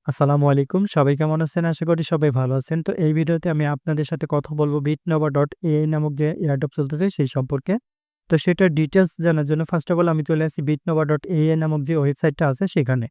আসসালামু আলাইকুম। সবাই কেমন আছেন? আশা করি সবাই ভালো আছেন। তো এই ভিডিওতে আমি আপনাদের সাথে কথা বলব bitnova.ai নামক যে এয়ারড্রপ চলতেছে সেই সম্পর্কে। তো সেটার ডিটেইলস জানার জন্য ফার্স্ট অফ অল আমি চলে আসি bitnova.ai নামক যে ওয়েবসাইটটা আছে সেখানে।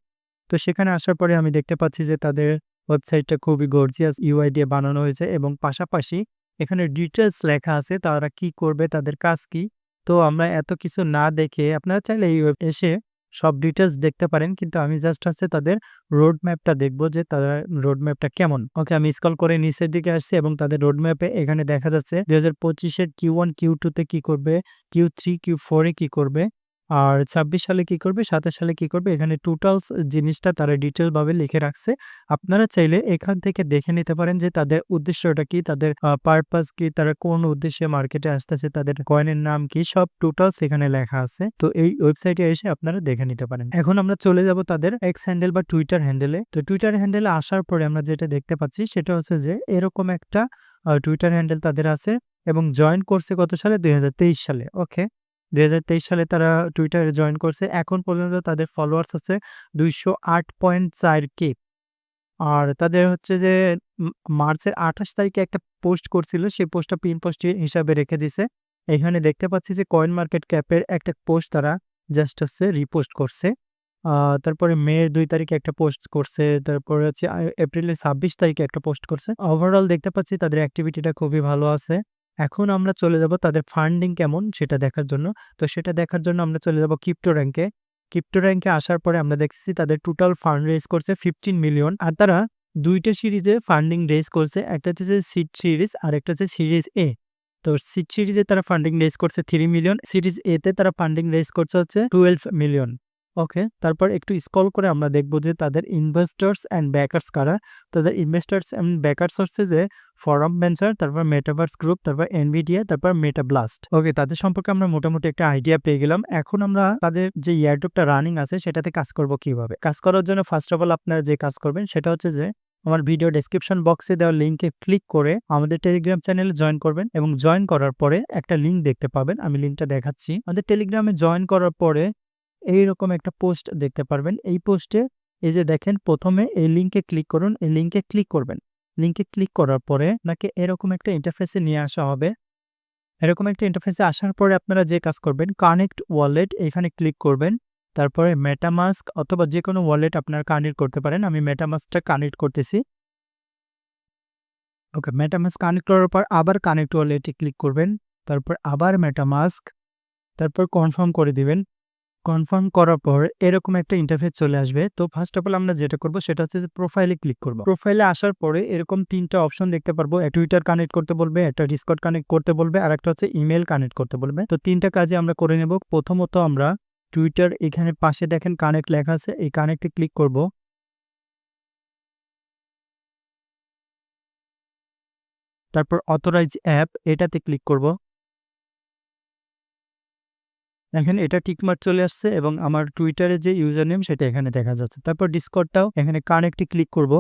তো সেখানে আসার পরে আমি দেখতে পাচ্ছি যে তাদের ওয়েবসাইটটা খুবই গর্জিয়াস ইউআই দিয়ে বানানো হয়েছে এবং পাশাপাশি এখানে ডিটেইলস লেখা আছে তারা কি করবে, তাদের কাজ কি। তো আমরা এত কিছু না দেখে আপনারা চাইলে এই এসে সব ডিটেইলস দেখতে পারেন। কিন্তু আমি জাস্ট হচ্ছে তাদের রোড ম্যাপটা দেখব যে তারা রোড ম্যাপটা কেমন। ওকে, আমি স্ক্রল করে নিচের দিকে আসছি এবং তাদের রোড ম্যাপে এখানে দেখা যাচ্ছে ২০২৫ এর Q1, Q2 তে কি করবে, Q3, Q4 এ কি করবে, আর ২৬ সালে কি করবে, ২৭ সালে কি করবে। এখানে টোটালস জিনিসটা তারা ডিটেইল ভাবে লিখে রাখছে। আপনারা চাইলে এখান থেকে দেখে নিতে পারেন যে তাদের উদ্দেশ্যটা কি, তাদের পারপাস কি, তারা কোন উদ্দেশ্যে মার্কেটে আসতেছে, তাদের কয়েনের নাম কি, সব টোটালস এখানে লেখা আছে। তো এই ওয়েবসাইটে এসে আপনারা দেখে নিতে পারেন। এখন আমরা চলে যাব তাদের এক্স হ্যান্ডেল বা টুইটার হ্যান্ডেলে। তো টুইটার হ্যান্ডেলে আসার পরে আমরা যেটা দেখতে পাচ্ছি সেটা হচ্ছে যে এরকম একটা টুইটার হ্যান্ডেল তাদের আছে এবং জয়েন করছে কত সালে? ২০২৩ সালে। ওকে। ২০২৩ সালে তারা টুইটারে জয়েন করছে। এখন পর্যন্ত তাদের ফলোয়ার্স আছে ২০৮.৪ কে। আর তাদের হচ্ছে যে মার্চের ২৮ তারিখে একটা পোস্ট করছিল। সেই পোস্টটা পিন পোস্ট হিসাবে রেখে দিছে। এখানে দেখতে পাচ্ছি যে কয়েন মার্কেট ক্যাপের একটা পোস্ট তারা জাস্ট হচ্ছে রিপোস্ট করছে। আ তারপরে মের ২ তারিখে একটা পোস্ট করছে। তারপরে হচ্ছে এপ্রিলের ২৬ তারিখে একটা পোস্ট করছে। ওভারঅল দেখতে পাচ্ছি তাদের অ্যাক্টিভিটিটা খুবই ভালো আছে। এখন আমরা চলে যাব তাদের ফান্ডিং কেমন সেটা দেখার জন্য। তো সেটা দেখার জন্য আমরা চলে যাব ক্রিপ্টো র‍্যাংকে। ক্রিপ্টো র‍্যাংকে আসার পরে আমরা দেখতেছি তাদের টোটাল ফান্ড রেইজ করছে 15 মিলিয়ন। আর তারা ২ টা সিরিজে ফান্ডিং রেইজ করছে। একটা হচ্ছে যে সিড সিরিজ আর একটা হচ্ছে সিরিজ এ। তো সিড সিরিজে তারা ফান্ডিং রেইজ করছে 3 মিলিয়ন। সিরিজ এ তে তারা ফান্ডিং রেইজ করছে হচ্ছে 12 মিলিয়ন। ওকে। তারপর একটু স্ক্রল করে আমরা দেখব যে তাদের ইনভেস্টরস অ্যান্ড ব্যাকার্স কারা। তাদের ইনভেস্টরস অ্যান্ড ব্যাকার্স হচ্ছে যে ফরাম ভেঞ্চার, তারপর মেটাভার্স গ্রুপ, তারপর এনভিডিয়া, তারপর মেটাব্লাস্ট। ওকে, তাদের সম্পর্কে আমরা মোটামুটি একটা আইডিয়া পেয়ে গেলাম। এখন আমরা তাদের যে এয়ারড্রপটা রানিং আছে সেটাতে কাজ করব কিভাবে? কাজ করার জন্য ফার্স্ট অফ অল আপনারা যে কাজ করবেন সেটা হচ্ছে যে আমার ভিডিও ডেসক্রিপশন বক্সে দেওয়া লিংকে ক্লিক করে আমাদের টেলিগ্রাম চ্যানেলে জয়েন করবেন এবং জয়েন করার পরে একটা লিংক দেখতে পাবেন। আমি লিংকটা দেখাচ্ছি। আমাদের টেলিগ্রামে জয়েন করার পরে এইরকম একটা পোস্ট দেখতে পারবেন। এই পোস্টে এই যে দেখেন ১ম এ এই লিংকে ক্লিক করুন। এই লিংকে ক্লিক করবেন। লিংকে ক্লিক করার পরে আপনাকে এরকম একটা ইন্টারফেসে নিয়ে আসা হবে। এরকম একটা ইন্টারফেসে আসার পরে আপনারা যে কাজ করবেন কানেক্ট ওয়ালেট এখানে ক্লিক করবেন। তারপরে মেটামাস্ক অথবা যেকোনো ওয়ালেট আপনারা কানেক্ট করতে পারেন। আমি মেটামাস্কটা কানেক্ট করতেছি। ওকে, মেটামাস্ক কানেক্ট করার পর আবার কানেক্ট ওয়ালেটে ক্লিক করবেন। তারপর আবার মেটামাস্ক, তারপর কনফার্ম করে দিবেন। কনফার্ম করার পর এরকম একটা ইন্টারফেস চলে আসবে। তো ফার্স্ট অফ অল আমরা যেটা করব সেটা হচ্ছে যে প্রোফাইলে ক্লিক করব। প্রোফাইলে আসার পরে এরকম ৩ টা অপশন দেখতে পারবো। টুইটার কানেক্ট করতে বলবে, একটা ডিসকর্ড কানেক্ট করতে বলবে, আরেকটা হচ্ছে ইমেইল কানেক্ট করতে বলবে। তো ৩ টা কাজই আমরা করে নেব। প্রথমত আমরা টুইটার এখানে পাশে দেখেন কানেক্ট লেখা আছে। এই কানেক্টে ক্লিক করব। তারপর অথরাইজ অ্যাপ এটাতে ক্লিক করব। দেখেন এটা টিকমার্ক চলে আসছে এবং আমার টুইটারের যে ইউজার নেম সেটা এখানে দেখা যাচ্ছে। তারপর ডিসকর্ডটাও এখানে কানেক্টে ক্লিক করব।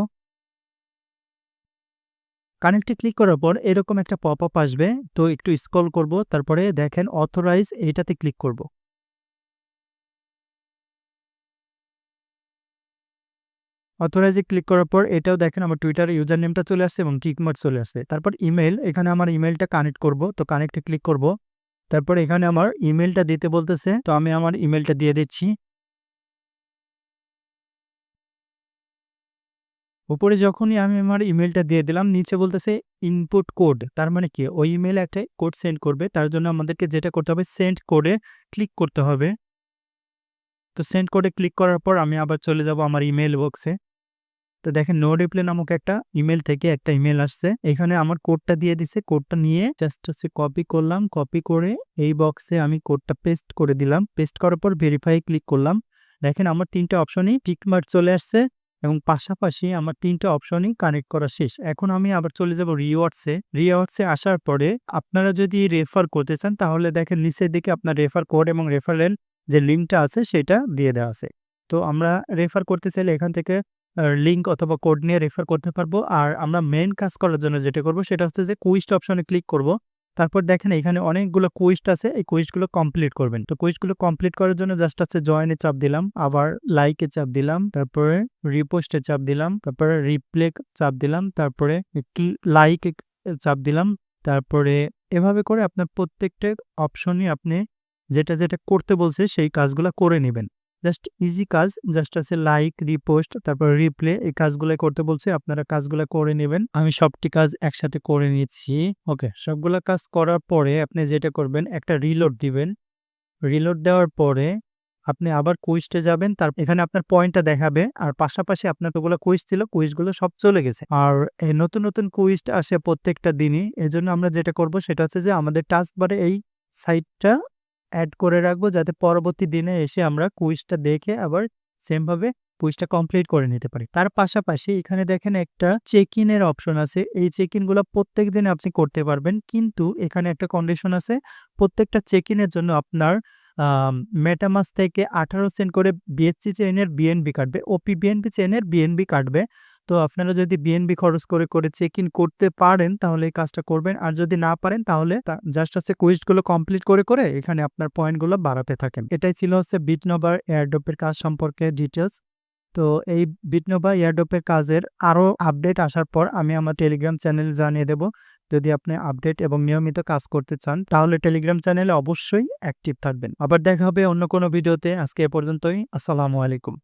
কানেক্টে ক্লিক করার পর এরকম একটা পপআপ আসবে। তো একটু স্ক্রল করব। তারপরে দেখেন অথরাইজ এইটাতে ক্লিক করব। অথরাইজ এ ক্লিক করার পর এটাও দেখেন আমার টুইটার ইউজার নেমটা চলে আসছে এবং টিকমার্ক চলে আসছে। তারপর ইমেইল, এখানে আমার ইমেইলটা কানেক্ট করব। তো কানেক্টে ক্লিক করব। তারপর এখানে আমার ইমেইলটা দিতে বলতেছে। তো আমি আমার ইমেইলটা দিয়ে দিচ্ছি। উপরে যখনই আমি আমার ইমেইলটা দিয়ে দিলাম, নিচে বলতেছে ইনপুট কোড। তার মানে কি? ওই ইমেইলে একটা কোড সেন্ড করবে। তার জন্য আমাদেরকে যেটা করতে হবে সেন্ড কোডে ক্লিক করতে হবে। তো সেন্ড কোডে ক্লিক করার পর আমি আবার চলে যাব আমার ইমেইল বক্সে। তো দেখেন নো রিপ্লাই নামক একটা ইমেইল থেকে একটা ইমেইল আসছে। এখানে আমার কোডটা দিয়ে দিছে। কোডটা নিয়ে জাস্ট হচ্ছে কপি করলাম। কপি করে এই বক্সে আমি কোডটা পেস্ট করে দিলাম। পেস্ট করার পর ভেরিফাই ক্লিক করলাম। দেখেন আমার ৩ টা অপশনই টিক মার্ক চলে আসছে এবং পাশাপাশি আমার ৩ টা অপশনই কানেক্ট করা শেষ। এখন আমি আবার চলে যাব রিওয়ার্ডসে। রিওয়ার্ডসে আসার পরে আপনারা যদি রেফার করতে চান তাহলে দেখেন নিচের দিকে আপনার রেফার কোড এবং রেফারেল যে লিঙ্কটা আছে সেটা দিয়ে দেওয়া আছে। তো আমরা রেফার করতে চাইলে এখান থেকে লিঙ্ক অথবা কোড নিয়ে রেফার করতে পারবো। আর আমরা মেইন কাজ করার জন্য যেটা করব সেটা হচ্ছে যে কুইজড অপশনে ক্লিক করব। তারপর দেখেন এখানে অনেকগুলো কুইস্ট আছে। এই কুইস্টগুলো কমপ্লিট করবেন। তো কুইস্টগুলো কমপ্লিট করার জন্য জাস্ট আছে জয়েন এ চাপ দিলাম, আবার লাইক এ চাপ দিলাম, তারপরে রিপোস্ট এ চাপ দিলাম, তারপরে রিপ্লে চাপ দিলাম, তারপরে লাইক এ চাপ দিলাম। তারপরে এভাবে করে আপনার প্রত্যেকটা অপশনই আপনি যেটা করতে বলছে সেই কাজগুলা করে নিবেন। জাস্ট ইজি কাজ, জাস্ট আছে লাইক, রিপোস্ট, তারপর রিপ্লে এই কাজগুলো করতে বলছে। আপনারা কাজগুলা করে নিবেন। আমি সবটি কাজ একসাথে করে নিয়েছি। ওকে, সবগুলা কাজ করার পরে আপনি যেটা করবেন একটা রিলোড দিবেন। রিলোড দেওয়ার পরে আপনি আবার কুইজে যাবেন। এখানে আপনার পয়েন্টটা দেখাবে। আর পাশাপাশি আপনার যতগুলো কুইজ ছিল কুইজগুলো সব চলে গেছে। আর এই নতুন কুইজ আসে প্রত্যেকটা দিনই। এজন্য আমরা যেটা করব সেটা হচ্ছে যে আমাদের টাস্ক বারে এই সাইটটা এড করে রাখবো, যাতে পরবর্তী দিনে এসে আমরা কুইজটা দেখে আবার সেম ভাবে কুইজটা কমপ্লিট করে নিতে পারি। তার পাশাপাশি এখানে দেখেন একটা চেক ইন এর অপশন আছে। এই চেক ইন গুলো প্রত্যেক দিন আপনি করতে পারবেন, কিন্তু এখানে একটা কন্ডিশন আছে। প্রত্যেকটা চেক ইনের জন্য আপনার মেটামাস থেকে 18 সেন্ট করে বিএসসি চেইনের বিএনবি কাটবে, ওপি বিএনবি চেইনের বিএনবি কাটবে। তো আপনারা যদি বিএনবি খরচ করে চেক ইন করতে পারেন তাহলে এই কাজটা করবেন। আর যদি না পারেন তাহলে জাস্ট আছে কুইজগুলো কমপ্লিট করে এখানে আপনার পয়েন্টগুলো বাড়াতে থাকেন। এটাই ছিল হচ্ছে বিটনোভার এয়ারড্রপের কাজ সম্পর্কে ডিটেলস। তো এই বিটনোভা এয়ারড্রপের কাজের আরো আপডেট আসার পর আমি আমার টেলিগ্রাম চ্যানেলে জানিয়ে দেব। যদি আপনি আপডেট এবং নিয়মিত কাজ করতে চান তাহলে টেলিগ্রাম চ্যানেলে অবশ্যই অ্যাক্টিভ থাকবেন। আবার দেখা হবে অন্য কোনো ভিডিওতে। আজকে এ পর্যন্তই। আসসালামু আলাইকুম।